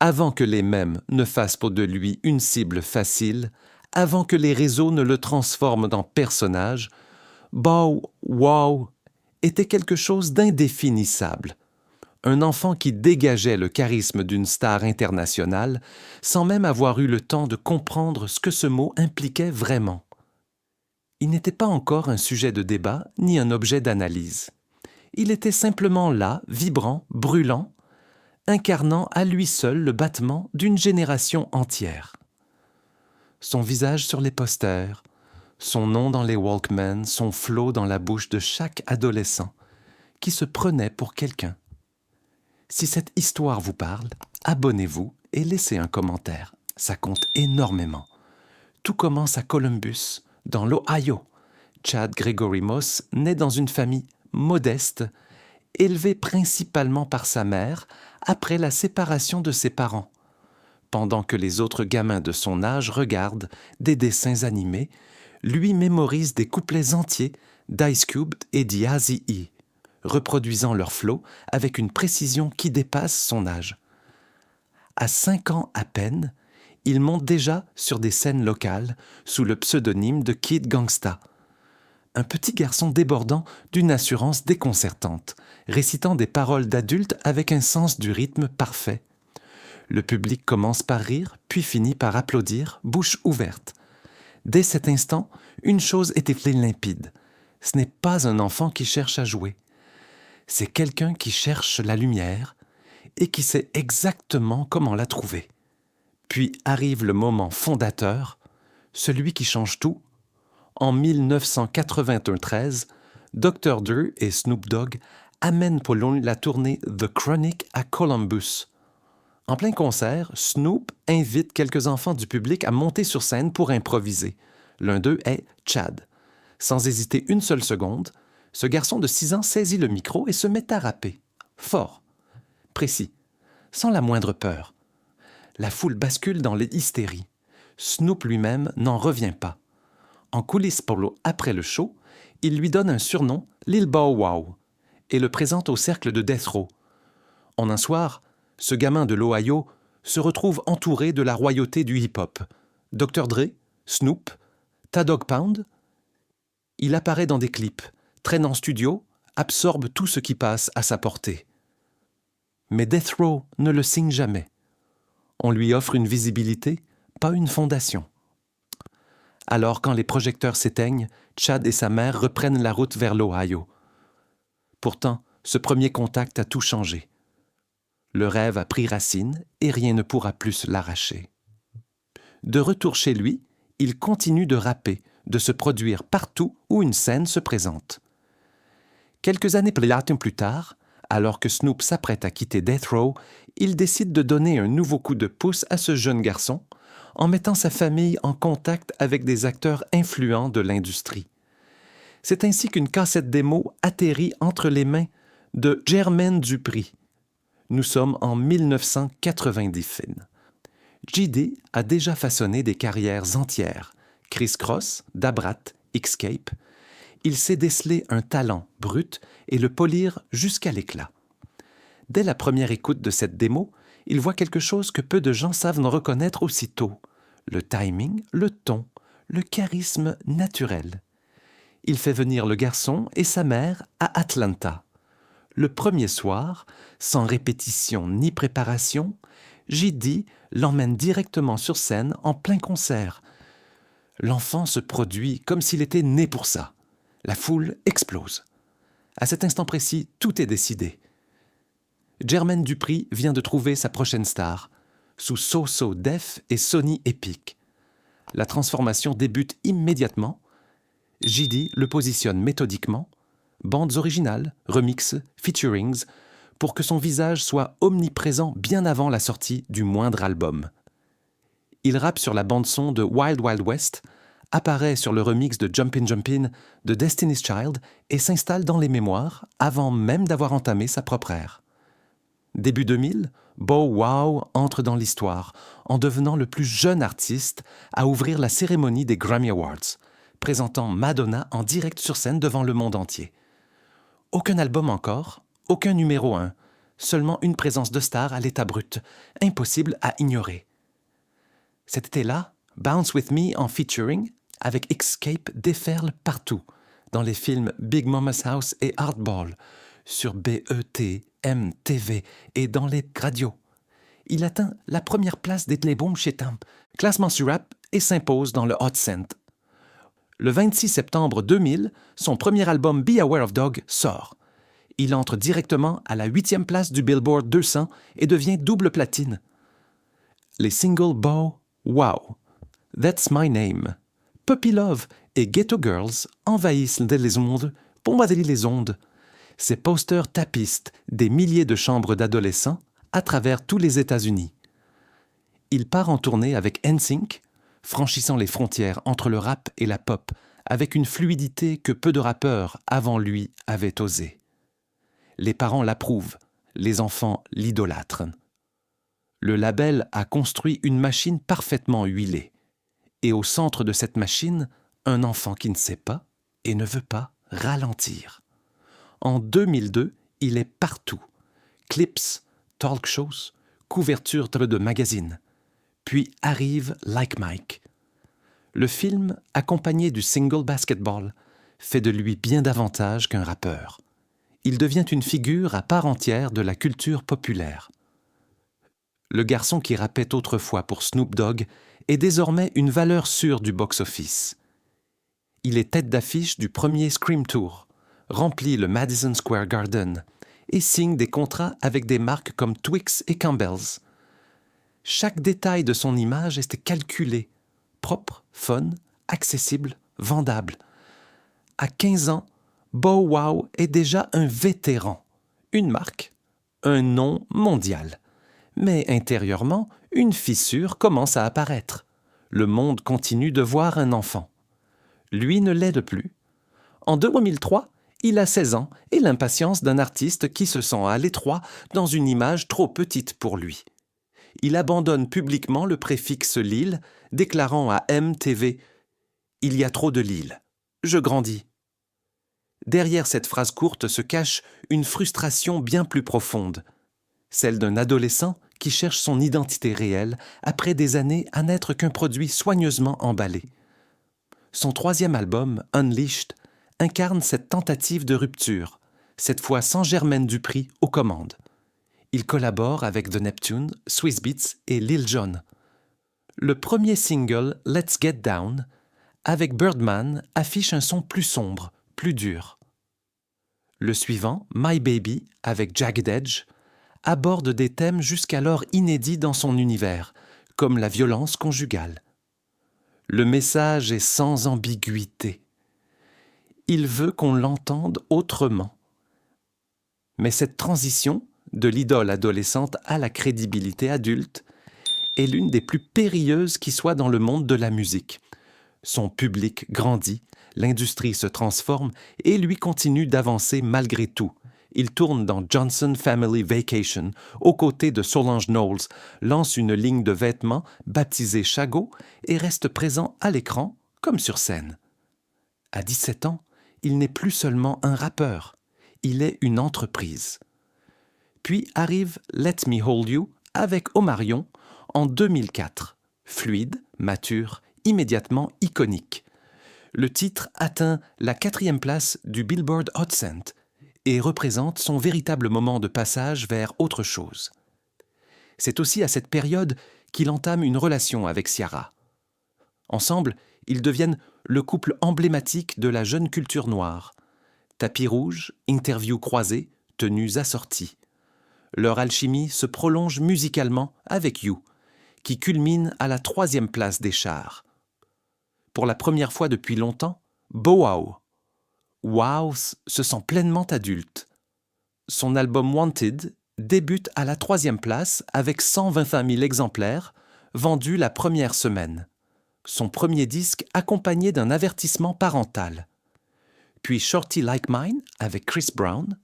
Avant que les mèmes ne fassent pour de lui une cible facile, avant que les réseaux ne le transforment en personnage, Bow Wow était quelque chose d'indéfinissable. Un enfant qui dégageait le charisme d'une star internationale sans même avoir eu le temps de comprendre ce que ce mot impliquait vraiment. Il n'était pas encore un sujet de débat ni un objet d'analyse. Il était simplement là, vibrant, brûlant, incarnant à lui seul le battement d'une génération entière. Son visage sur les posters, son nom dans les Walkman, son flow dans la bouche de chaque adolescent qui se prenait pour quelqu'un. Si cette histoire vous parle, abonnez-vous et laissez un commentaire. Ça compte énormément. Tout commence à Columbus, dans l'Ohio. Chad Gregory Moss naît dans une famille modeste, élevée principalement par sa mère après la séparation de ses parents. Pendant que les autres gamins de son âge regardent des dessins animés, lui mémorise des couplets entiers d'Ice Cube et d'Eazy-E, reproduisant leur flow avec une précision qui dépasse son âge. À 5 ans à peine, il monte déjà sur des scènes locales sous le pseudonyme de Kid Gangsta. Un petit garçon débordant d'une assurance déconcertante, récitant des paroles d'adulte avec un sens du rythme parfait. Le public commence par rire, puis finit par applaudir, bouche ouverte. Dès cet instant, une chose était limpide. Ce n'est pas un enfant qui cherche à jouer. C'est quelqu'un qui cherche la lumière et qui sait exactement comment la trouver. Puis arrive le moment fondateur, celui qui change tout. En 1993, Dr. Dre et Snoop Dogg amènent pour la tournée The Chronic à Columbus. En plein concert, Snoop invite quelques enfants du public à monter sur scène pour improviser. L'un d'eux est Chad. Sans hésiter une seule seconde, ce garçon de 6 ans saisit le micro et se met à rapper. Fort, précis, sans la moindre peur. La foule bascule dans l'hystérie. Snoop lui-même n'en revient pas. En coulisses après le show, il lui donne un surnom, Lil Bow Wow, et le présente au cercle de Death Row. En un soir, ce gamin de l'Ohio se retrouve entouré de la royauté du hip-hop. Dr. Dre, Snoop, Ta Dog Pound. Il apparaît dans des clips, traîne en studio, absorbe tout ce qui passe à sa portée. Mais Death Row ne le signe jamais. On lui offre une visibilité, pas une fondation. Alors, quand les projecteurs s'éteignent, Chad et sa mère reprennent la route vers l'Ohio. Pourtant, ce premier contact a tout changé. Le rêve a pris racine et rien ne pourra plus l'arracher. De retour chez lui, il continue de rapper, de se produire partout où une scène se présente. Quelques années plus tard, alors que Snoop s'apprête à quitter Death Row, il décide de donner un nouveau coup de pouce à ce jeune garçon en mettant sa famille en contact avec des acteurs influents de l'industrie. C'est ainsi qu'une cassette démo atterrit entre les mains de Jermaine Dupri. Nous sommes en 1990. JD a déjà façonné des carrières entières. Criss Cross, Dabrat, Xscape. Il sait déceler un talent brut et le polir jusqu'à l'éclat. Dès la première écoute de cette démo, il voit quelque chose que peu de gens savent reconnaître aussitôt. Le timing, le ton, le charisme naturel. Il fait venir le garçon et sa mère à Atlanta. Le premier soir, sans répétition ni préparation, JD l'emmène directement sur scène en plein concert. L'enfant se produit comme s'il était né pour ça. La foule explose. À cet instant précis, tout est décidé. Jermaine Dupri vient de trouver sa prochaine star, sous So-So Def et Sony Epic. La transformation débute immédiatement. JD le positionne méthodiquement, bandes originales, remixes, featurings, pour que son visage soit omniprésent bien avant la sortie du moindre album. Il rappe sur la bande-son de Wild Wild West, apparaît sur le remix de Jumpin' Jumpin' de Destiny's Child et s'installe dans les mémoires avant même d'avoir entamé sa propre ère. Début 2000, Bow Wow entre dans l'histoire en devenant le plus jeune artiste à ouvrir la cérémonie des Grammy Awards, présentant Madonna en direct sur scène devant le monde entier. Aucun album encore, aucun numéro 1, seulement une présence de star à l'état brut, impossible à ignorer. Cet été-là, Bounce With Me en featuring, avec Escape, déferle partout, dans les films Big Mama's House et Hardball, sur BET, MTV et dans les radios. Il atteint la première place des Téléboom chez Temp, classement sur rap et s'impose dans le Hot Cent. Le 26 septembre 2000, son premier album Be Aware of Dog sort. Il entre directement à la 8e place du Billboard 200 et devient double platine. Les singles Bow Wow, That's My Name, Puppy Love et Ghetto Girls envahissent les ondes, bombardent les ondes. Ces posters tapistent des milliers de chambres d'adolescents à travers tous les États-Unis. Il part en tournée avec NSYNC, franchissant les frontières entre le rap et la pop avec une fluidité que peu de rappeurs avant lui avaient osé. Les parents l'approuvent, les enfants l'idolâtrent. Le label a construit une machine parfaitement huilée. Et au centre de cette machine, un enfant qui ne sait pas et ne veut pas ralentir. En 2002, il est partout. Clips, talk shows, couvertures de magazines. Puis arrive Like Mike. Le film, accompagné du single Basketball, fait de lui bien davantage qu'un rappeur. Il devient une figure à part entière de la culture populaire. Le garçon qui rappait autrefois pour Snoop Dogg est désormais une valeur sûre du box-office. Il est tête d'affiche du premier Scream Tour, remplit le Madison Square Garden et signe des contrats avec des marques comme Twix et Campbell's. Chaque détail de son image est calculé, propre, fun, accessible, vendable. À 15 ans, Bow Wow est déjà un vétéran, une marque, un nom mondial. Mais intérieurement, une fissure commence à apparaître. Le monde continue de voir un enfant. Lui ne l'aide plus. En 2003, il a 16 ans et l'impatience d'un artiste qui se sent à l'étroit dans une image trop petite pour lui. Il abandonne publiquement le préfixe Lille, déclarant à MTV « Il y a trop de Lille. Je grandis ». Derrière cette phrase courte se cache une frustration bien plus profonde, celle d'un adolescent qui cherche son identité réelle après des années à n'être qu'un produit soigneusement emballé. Son 3e album, Unleashed, incarne cette tentative de rupture, cette fois sans Jermaine Dupri aux commandes. Il collabore avec The Neptunes, Swizz Beatz et Lil Jon. Le premier single, Let's Get Down, avec Birdman, affiche un son plus sombre, plus dur. Le suivant, My Baby, avec Jagged Edge, aborde des thèmes jusqu'alors inédits dans son univers, comme la violence conjugale. Le message est sans ambiguïté. Il veut qu'on l'entende autrement. Mais cette transition, de l'idole adolescente à la crédibilité adulte, est l'une des plus périlleuses qui soit dans le monde de la musique. Son public grandit, l'industrie se transforme et lui continue d'avancer malgré tout. Il tourne dans Johnson Family Vacation, aux côtés de Solange Knowles, lance une ligne de vêtements baptisée Chago et reste présent à l'écran comme sur scène. À 17 ans, il n'est plus seulement un rappeur, il est une entreprise. Puis arrive Let Me Hold You avec Omarion en 2004, fluide, mature, immédiatement iconique. Le titre atteint la 4e place du Billboard Hot Cent et représente son véritable moment de passage vers autre chose. C'est aussi à cette période qu'il entame une relation avec Ciara. Ensemble, ils deviennent le couple emblématique de la jeune culture noire. Tapis rouge, interviews croisées, tenues assorties. Leur alchimie se prolonge musicalement avec You, qui culmine à la 3e place des charts. Pour la première fois depuis longtemps, Bow Wow se sent pleinement adulte. Son album Wanted débute à la 3e place avec 125 000 exemplaires vendus la première semaine. Son premier disque accompagné d'un avertissement parental. Puis Shorty Like Mine, avec Chris Brown,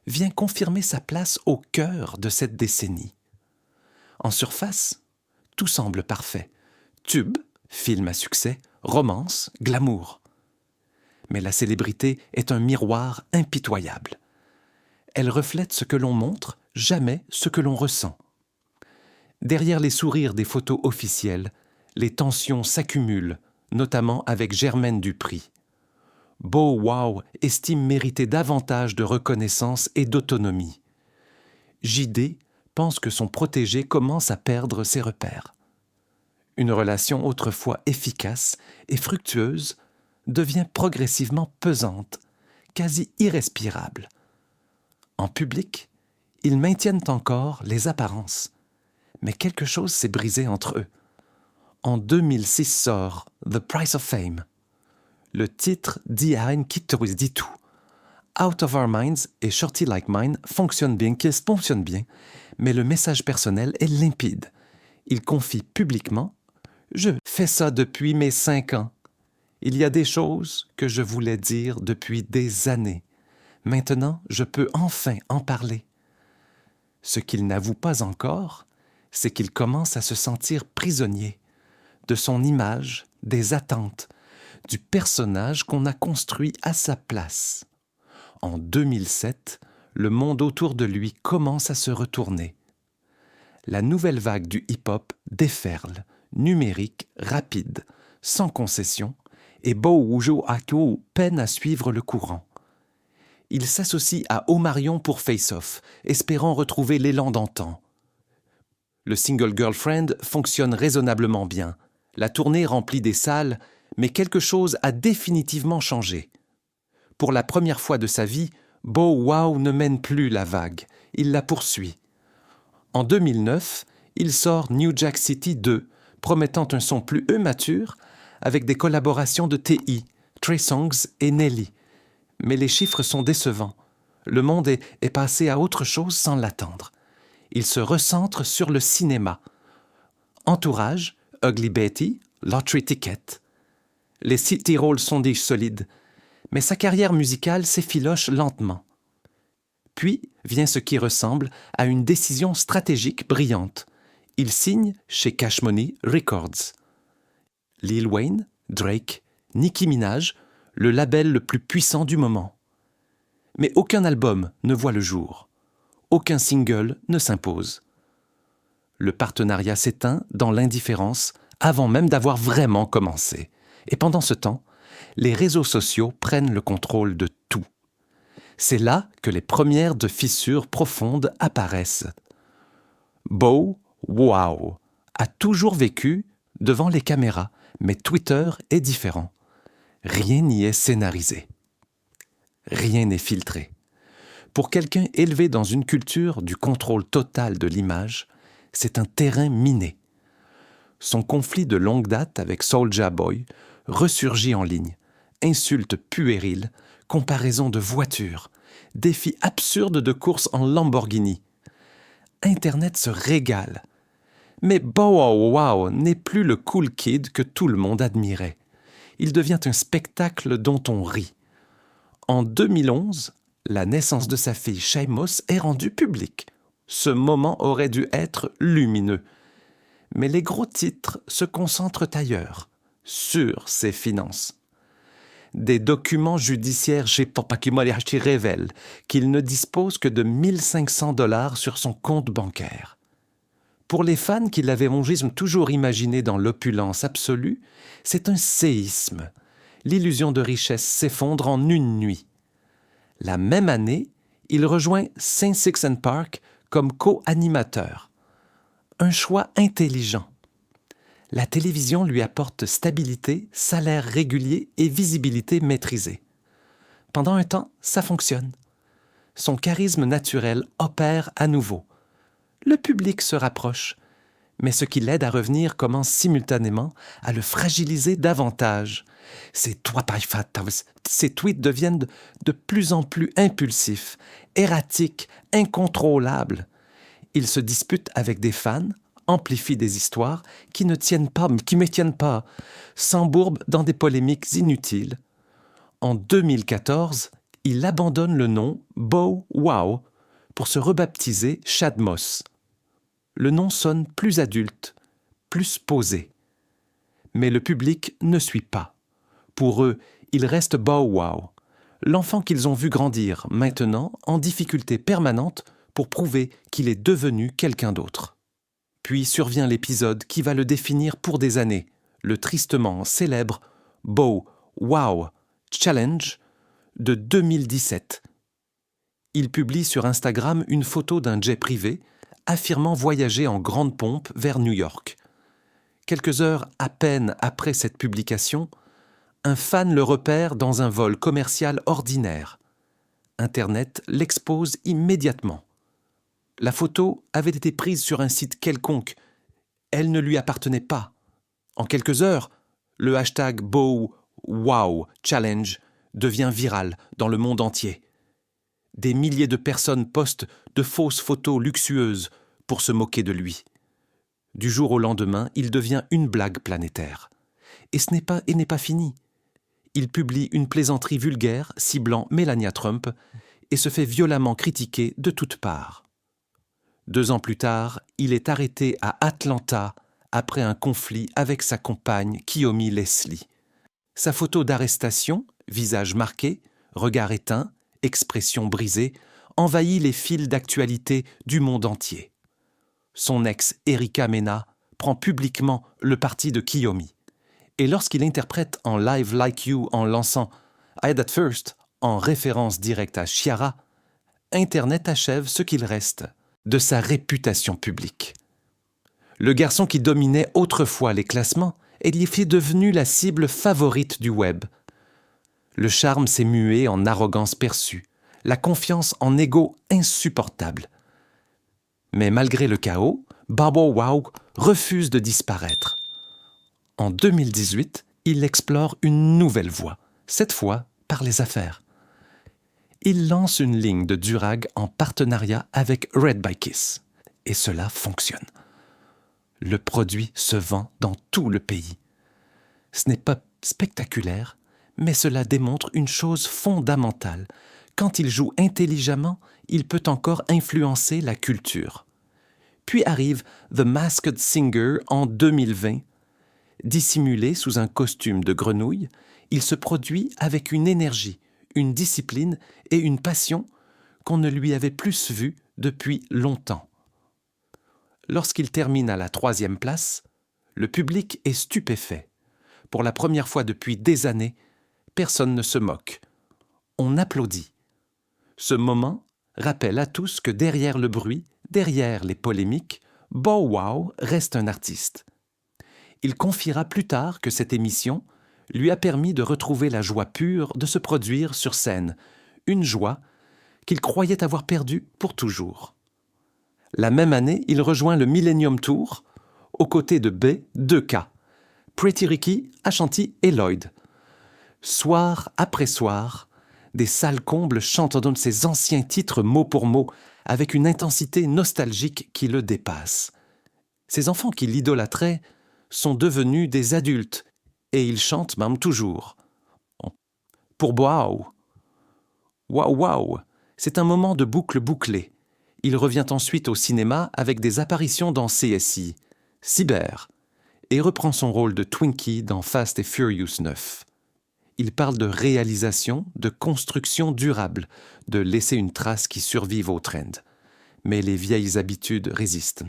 vient confirmer sa place au cœur de cette décennie. En surface, tout semble parfait. Tube, film à succès, romance, glamour. Mais la célébrité est un miroir impitoyable. Elle reflète ce que l'on montre, jamais ce que l'on ressent. Derrière les sourires des photos officielles, les tensions s'accumulent, notamment avec Germaine Dupri. Bow Wow estime mériter davantage de reconnaissance et d'autonomie. JD pense que son protégé commence à perdre ses repères. Une relation autrefois efficace et fructueuse devient progressivement pesante, quasi irrespirable. En public, ils maintiennent encore les apparences, mais quelque chose s'est brisé entre eux. En 2006 sort The Price of Fame. Le titre dit tout. Out of Our Minds et Shorty Like Mine fonctionnent bien, mais le message personnel est limpide. Il confie publiquement « Je fais ça depuis mes 5 ans. Il y a des choses que je voulais dire depuis des années. Maintenant, je peux enfin en parler. » Ce qu'il n'avoue pas encore, c'est qu'il commence à se sentir prisonnier de son image, des attentes, du personnage qu'on a construit à sa place. En 2007, le monde autour de lui commence à se retourner. La nouvelle vague du hip-hop déferle, numérique, rapide, sans concession, et Bow Wow peine à suivre le courant. Il s'associe à Omarion pour Face Off, espérant retrouver l'élan d'antan. Le single Girlfriend fonctionne raisonnablement bien. La tournée remplit des salles, mais quelque chose a définitivement changé. Pour la première fois de sa vie, Bow Wow ne mène plus la vague, il la poursuit. En 2009, il sort New Jack City 2, promettant un son plus mature, avec des collaborations de T.I., Trey Songz et Nelly. Mais les chiffres sont décevants. Le monde est passé à autre chose sans l'attendre. Il se recentre sur le cinéma. Entourage, Ugly Betty, Lottery Ticket. Les city rolls sont des solides, mais sa carrière musicale s'effiloche lentement. Puis vient ce qui ressemble à une décision stratégique brillante. Il signe chez Cash Money Records. Lil Wayne, Drake, Nicki Minaj, le label le plus puissant du moment. Mais aucun album ne voit le jour. Aucun single ne s'impose. Le partenariat s'éteint dans l'indifférence avant même d'avoir vraiment commencé. Et pendant ce temps, les réseaux sociaux prennent le contrôle de tout. C'est là que les premières de fissures profondes apparaissent. Bow Wow a toujours vécu devant les caméras, mais Twitter est différent. Rien n'y est scénarisé. Rien n'est filtré. Pour quelqu'un élevé dans une culture du contrôle total de l'image, c'est un terrain miné. Son conflit de longue date avec Soulja Boy ressurgit en ligne. Insultes puériles, comparaisons de voitures, défis absurdes de courses en Lamborghini. Internet se régale. Mais Bow Wow n'est plus le cool kid que tout le monde admirait. Il devient un spectacle dont on rit. En 2011, la naissance de sa fille Sheamus est rendue publique. Ce moment aurait dû être lumineux. Mais les gros titres se concentrent ailleurs, sur ses finances. Des documents judiciaires chez Papakimolihachi révèlent qu'il ne dispose que de 1 500 $ sur son compte bancaire. Pour les fans qui l'avaient toujours imaginé dans l'opulence absolue, c'est un séisme. L'illusion de richesse s'effondre en une nuit. La même année, il rejoint St. Six and Park comme co-animateur. Un choix intelligent. La télévision lui apporte stabilité, salaire régulier et visibilité maîtrisée. Pendant un temps, ça fonctionne. Son charisme naturel opère à nouveau. Le public se rapproche, mais ce qui l'aide à revenir commence simultanément à le fragiliser davantage. Ses tweets deviennent de plus en plus impulsifs, erratiques, incontrôlables. Il se dispute avec des fans, amplifie des histoires qui ne tiennent pas, s'embourbe dans des polémiques inutiles. En 2014, il abandonne le nom Bow Wow pour se rebaptiser Shad Moss. Le nom sonne plus adulte, plus posé. Mais le public ne suit pas. Pour eux, il reste Bow Wow, l'enfant qu'ils ont vu grandir, maintenant en difficulté permanente pour prouver qu'il est devenu quelqu'un d'autre. Puis survient l'épisode qui va le définir pour des années, le tristement célèbre Bow Wow Challenge de 2017. Il publie sur Instagram une photo d'un jet privé affirmant voyager en grande pompe vers New York. Quelques heures à peine après cette publication, un fan le repère dans un vol commercial ordinaire. Internet l'expose immédiatement. La photo avait été prise sur un site quelconque. Elle ne lui appartenait pas. En quelques heures, le hashtag #BowWowChallenge devient viral dans le monde entier. Des milliers de personnes postent de fausses photos luxueuses pour se moquer de lui. Du jour au lendemain, il devient une blague planétaire. Et ce n'est pas fini. Il publie une plaisanterie vulgaire ciblant Melania Trump et se fait violemment critiquer de toutes parts. 2 ans plus tard, il est arrêté à Atlanta après un conflit avec sa compagne Kiyomi Leslie. Sa photo d'arrestation, visage marqué, regard éteint, expression brisée, envahit les fils d'actualité du monde entier. Son ex Erika Mena prend publiquement le parti de Kiyomi. Et lorsqu'il interprète en Live Like You en lançant I That First en référence directe à Ciara, Internet achève ce qu'il reste de sa réputation publique. Le garçon qui dominait autrefois les classements est devenu la cible favorite du web. Le charme s'est mué en arrogance perçue, la confiance en égo insupportable. Mais malgré le chaos, #BowWow refuse de disparaître. En 2018, il explore une nouvelle voie, cette fois par les affaires. Il lance une ligne de durag en partenariat avec Red by Kiss. Et cela fonctionne. Le produit se vend dans tout le pays. Ce n'est pas spectaculaire, mais cela démontre une chose fondamentale. Quand il joue intelligemment, il peut encore influencer la culture. Puis arrive The Masked Singer en 2020. Dissimulé sous un costume de grenouille, il se produit avec une énergie, une discipline et une passion qu'on ne lui avait plus vue depuis longtemps. Lorsqu'il termine à la 3e place, le public est stupéfait. Pour la première fois depuis des années, personne ne se moque. On applaudit. Ce moment rappelle à tous que derrière le bruit, derrière les polémiques, #BowWow reste un artiste. Il confiera plus tard que cette émission lui a permis de retrouver la joie pure de se produire sur scène, une joie qu'il croyait avoir perdue pour toujours. La même année, il rejoint le Millennium Tour aux côtés de B2K, Pretty Ricky, Ashanti et Lloyd. Soir après soir, des salles combles chantent ses anciens titres mot pour mot avec une intensité nostalgique qui le dépasse. Ces enfants qui l'idolâtraient sont devenus des adultes et ils chantent même toujours. Pour Wow, Wow Wow, c'est un moment de boucle bouclée. Il revient ensuite au cinéma avec des apparitions dans CSI, Cyber, et reprend son rôle de Twinkie dans Fast and Furious 9. Il parle de réalisation, de construction durable, de laisser une trace qui survive au trend. Mais les vieilles habitudes résistent.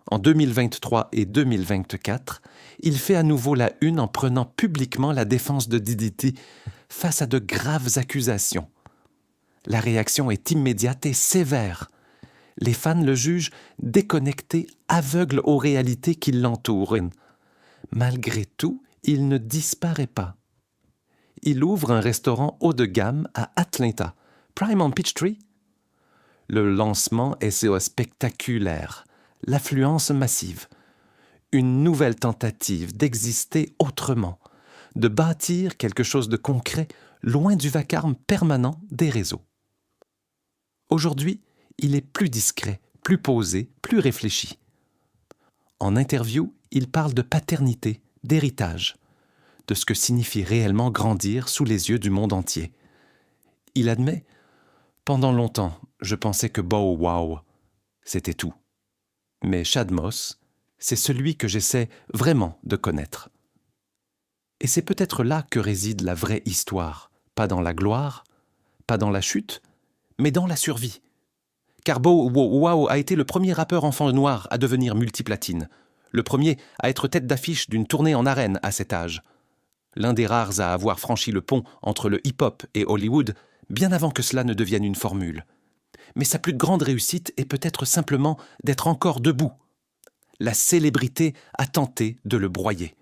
En 2023 et 2024, il fait à nouveau la une en prenant publiquement la défense de DDT face à de graves accusations. La réaction est immédiate et sévère. Les fans le jugent déconnecté, aveugle aux réalités qui l'entourent. Malgré tout, il ne disparaît pas. Il ouvre un restaurant haut de gamme à Atlanta, Prime on Peachtree. Le lancement est spectaculaire, l'affluence massive. Une nouvelle tentative d'exister autrement, de bâtir quelque chose de concret loin du vacarme permanent des réseaux. Aujourd'hui, il est plus discret, plus posé, plus réfléchi. En interview, il parle de paternité, d'héritage, de ce que signifie réellement grandir sous les yeux du monde entier. Il admet « Pendant longtemps, je pensais que #BowWow, c'était tout. Mais Shad Moss, c'est celui que j'essaie vraiment de connaître. » Et c'est peut-être là que réside la vraie histoire, pas dans la gloire, pas dans la chute, mais dans la survie. car Bow Wow a été le premier rappeur enfant noir à devenir multiplatine, le premier à être tête d'affiche d'une tournée en arène à cet âge. L'un des rares à avoir franchi le pont entre le hip-hop et Hollywood, bien avant que cela ne devienne une formule. Mais sa plus grande réussite est peut-être simplement d'être encore debout. La célébrité a tenté de le broyer.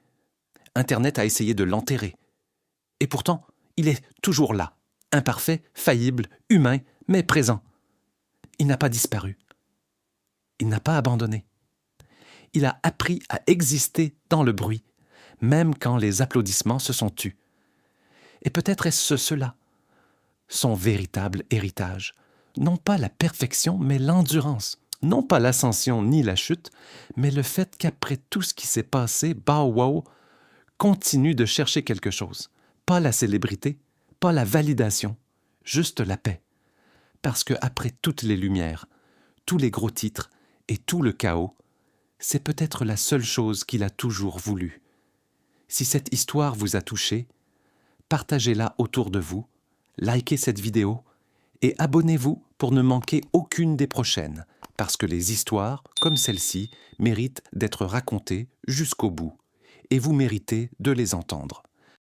Internet a essayé de l'enterrer. Et pourtant, il est toujours là, imparfait, faillible, humain, mais présent. Il n'a pas disparu. Il n'a pas abandonné. Il a appris à exister dans le bruit, même quand les applaudissements se sont tus. Et peut-être est-ce cela, son véritable héritage. Non pas la perfection, mais l'endurance. Non pas l'ascension ni la chute, mais le fait qu'après tout ce qui s'est passé, Bow Wow continue de chercher quelque chose. Pas la célébrité, pas la validation, juste la paix. Parce qu'après toutes les lumières, tous les gros titres et tout le chaos, c'est peut-être la seule chose qu'il a toujours voulu. Si cette histoire vous a touché, partagez-la autour de vous, likez cette vidéo et abonnez-vous pour ne manquer aucune des prochaines, parce que les histoires, comme celle-ci, méritent d'être racontées jusqu'au bout, et vous méritez de les entendre.